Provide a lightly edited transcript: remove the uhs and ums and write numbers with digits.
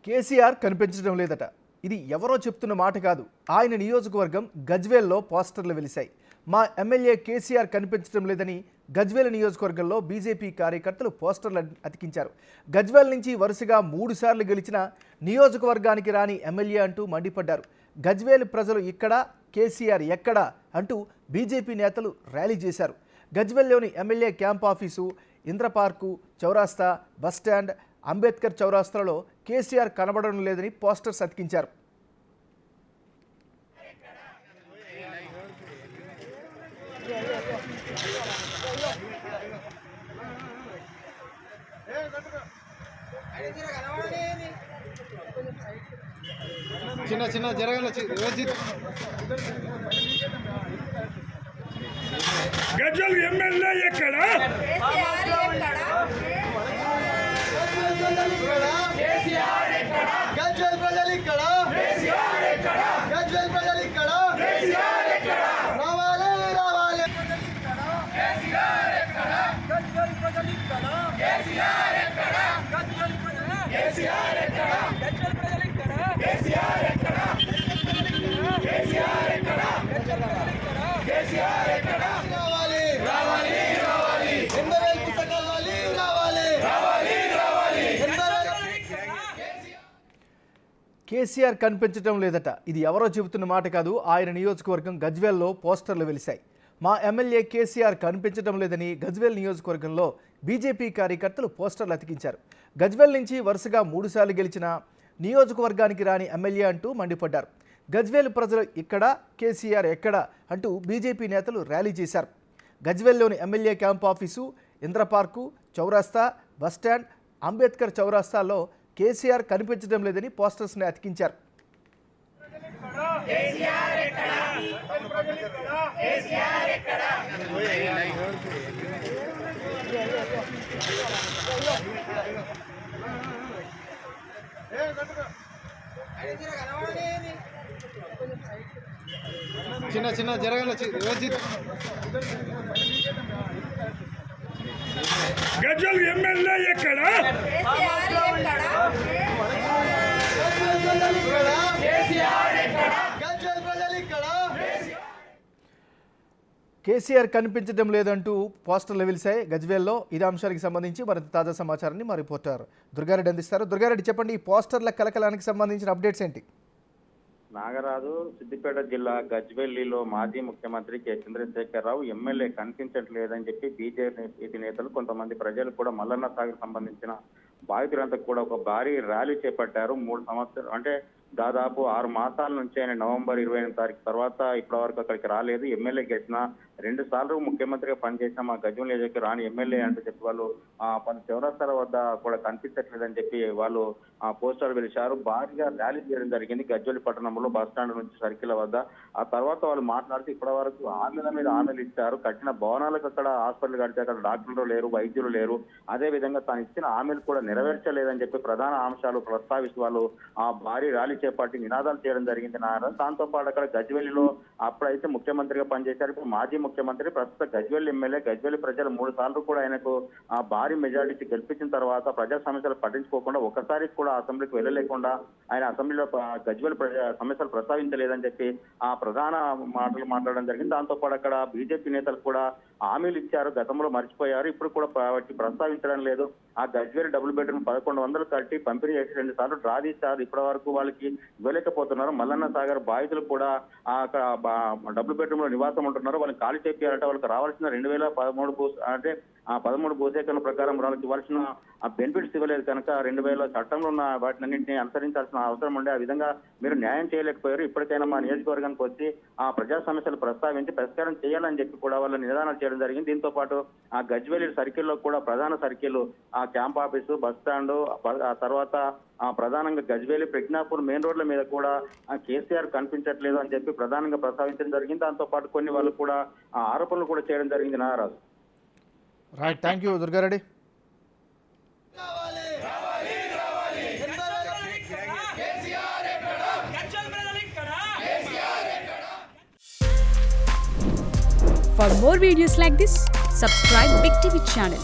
కేసీఆర్ కనిపించడం లేదట. ఇది ఎవరో చెప్తున్న మాట కాదు. ఆయన నియోజకవర్గం గజ్వేల్లో పోస్టర్లు వెలిశాయి. మా ఎమ్మెల్యే కేసీఆర్ కనిపించడం లేదని గజ్వేల్ నియోజకవర్గంలో బీజేపీ కార్యకర్తలు పోస్టర్లు అతికించారు. గజ్వేల్ నుంచి వరుసగా 3 సార్లు గెలిచిన నియోజకవర్గానికి రాని ఎమ్మెల్యే అంటూ మండిపడ్డారు. గజ్వేల్ ప్రజలు ఇక్కడ, కేసీఆర్ ఎక్కడ అంటూ బీజేపీ నేతలు ర్యాలీ చేశారు. గజ్వేల్లోని MLA camp office, Indra park, చౌరాస్తా, బస్టాండ్, అంబేద్కర్ చౌరాస్తాలో కేసీఆర్ కనబడడం లేదని పోస్టర్స్ అతికించారు. చిన్న చిన్న జరగాల గజ్వేల్ ఎమ్మెల్యే ఎక్కడ? గజ్వేల్ ప్రజలు ఇక్కడ, గజ్వేల్ ప్రజలు ఇక్కడ రావాలి రావాలి. కేసీఆర్ కనిపించడం లేదట. ఇది ఎవరో చెబుతున్న మాట కాదు. ఆయన నియోజకవర్గం గజ్వేల్లో పోస్టర్లు వెలిశాయి. మా ఎమ్మెల్యే కేసీఆర్ కనిపించడం లేదని గజ్వేల్ నియోజకవర్గంలో బీజేపీ కార్యకర్తలు పోస్టర్లు అతికించారు. గజ్వేల్ నుంచి వరుసగా 3 సార్లు గెలిచిన నియోజకవర్గానికి రాని ఎమ్మెల్యే అంటూ మండిపడ్డారు. గజ్వేల్ ప్రజలు ఇక్కడ, కేసీఆర్ ఎక్కడ అంటూ బీజేపీ నేతలు ర్యాలీ చేశారు. గజ్వేల్లోని MLA camp office, Indra park, చౌరాస్తా, బస్టాండ్, అంబేద్కర్ చౌరాస్తాలో కేసీఆర్ కనిపించడం లేదని పోస్టర్స్ని అతికించారు. చిన్న చిన్న జరగాల గజ్వేల్ ఎమ్మెల్యే ఎక్కడ? కేసీఆర్ కనిపించడం లేదంటూ పోస్టర్లు వెలిశాయి గజ్వేల్లో. ఇదే అంశానికి సంబంధించి మరింత తాజా సమాచారాన్ని మా రిపోర్టర్ దుర్గారెడ్డి అందిస్తారు. దుర్గారెడ్డి, చెప్పండి, ఈ పోస్టర్ల కలకలానికి సంబంధించిన అప్డేట్స్ ఏంటి? నాగరాజు, సిద్దిపేట జిల్లా గజ్వేల్లిలో మాజీ ముఖ్యమంత్రి కె చంద్రశేఖరరావు ఎమ్మెల్యే కనిపించట్లేదని చెప్పి బీజేపీ నేతలు, కొంతమంది ప్రజలు కూడా మల్లన్న సాగర్ సంబంధించిన బాధితులంతా కూడా ఒక భారీ ర్యాలీ చేపట్టారు. 3 సంవత్సరాలు అంటే దాదాపు 6 మాసాల నుంచి ఆయన నవంబర్ 28వ తారీఖు తర్వాత ఇప్పటి వరకు అక్కడికి రాలేదు. ఎమ్మెల్యే గెలిచిన 2 సార్లు ముఖ్యమంత్రిగా పనిచేసిన మా గజ్వేల్ నియోజకవర్గం రాని ఎమ్మెల్యే అంటూ చెప్పి వాళ్ళు పలు చౌరస్తాల వద్ద కూడా కనిపించట్లేదని చెప్పి వాళ్ళు పోస్టర్లు వెలిశారు. భారీగా ర్యాలీ చేయడం జరిగింది గజ్వేల్ పట్టణంలో బస్ స్టాండ్ నుంచి సర్కిల్ వద్ద. ఆ తర్వాత వాళ్ళు మాట్లాడుతూ ఇప్పటి వరకు హామీల మీద హామీలు ఇచ్చారు. కట్టిన భవనాలకు అక్కడ హాస్పిటల్ కడితే అక్కడ డాక్టర్లు లేరు, వైద్యులు లేరు. అదే విధంగా తాను ఇచ్చిన హామీలు కూడా నెరవేర్చలేదని చెప్పి ప్రధాన అంశాలు ప్రస్తావిస్తూ వాళ్ళు భారీ ర్యాలీ చేపట్టి నినాదాలు చేయడం జరిగింది. దాంతో పాటు అక్కడ గజ్వేలిలో అప్పుడైతే ముఖ్యమంత్రిగా పనిచేశారు, ఇప్పుడు మాజీ ముఖ్యమంత్రి, ప్రస్తుత గజ్వేల్ ఎమ్మెల్యే. గజ్వేల్ ప్రజలు 3 సార్లు కూడా ఆయనకు భారీ మెజారిటీ గెలిపించిన తర్వాత ప్రజా సమస్యలు పట్టించుకోకుండా ఒకసారి కూడా అసెంబ్లీకి వెళ్ళలేకుండా ఆయన అసెంబ్లీలో గజ్వేల్ సమస్యలు ప్రస్తావించలేదని చెప్పి ప్రధాన మాటలు మాట్లాడడం జరిగింది. దాంతో పాటు అక్కడ బీజేపీ నేతలు కూడా హామీలు ఇచ్చారు, గతంలో మర్చిపోయారు, ఇప్పుడు కూడా ప్రస్తావించడం లేదు. ఆ గజ్వేల్ డబుల్ బెడ్రూమ్ 1100 కట్టి పంపిణీ చేసి 2 సార్లు డ్రా తీశారు. ఇప్పటి వరకు వాళ్ళకి ఇవ్వలేకపోతున్నారు. మల్లన్న సాగర్ బాధితులు కూడా అక్కడ డబుల్ బెడ్రూమ్ లో నివాసం ఉంటున్నారు. వాళ్ళని ఖాళీ చేయాలంటే వాళ్ళకి రావాల్సిన 2013 అంటే 13 భూసేకరణ ప్రకారం వాళ్ళకి ఇవ్వాల్సిన బెనిఫిట్స్ ఇవ్వలేదు కనుక 2000 చట్టంలో ఉన్న వాటినన్నింటినీ అనుసరించాల్సిన అవసరం ఉండే. ఆ విధంగా మీరు న్యాయం చేయలేకపోయారు. ఇప్పటికైనా మా నియోజకవర్గానికి వచ్చి ఆ ప్రజా సమస్యలు ప్రస్తావించి పరిష్కారం చేయాలని చెప్పి కూడా వాళ్ళు నిదానాలు చేయడం జరిగింది. దీంతో పాటు ఆ గజ్వేల్ సర్కిల్లో కూడా ప్రధాన సర్కిల్, ఆ క్యాంప్ ఆఫీసు, బస్ స్టాండ్, ఆ తర్వాత ప్రధానంగా గజ్వేలి ప్రజ్ఞాపూర్ మెయిన్ రోడ్ల మీద కూడా కేసీఆర్ కనిపించట్లేదు అని చెప్పి ప్రధానంగా ప్రస్తావించడం జరిగింది. దాంతో పాటు కొన్ని వాళ్ళు కూడా ఆరోపణలు కూడా చేయడం జరిగింది. Nagaraju. Right, thank you Durga Reddy. For more videos like this, subscribe Big TV channel.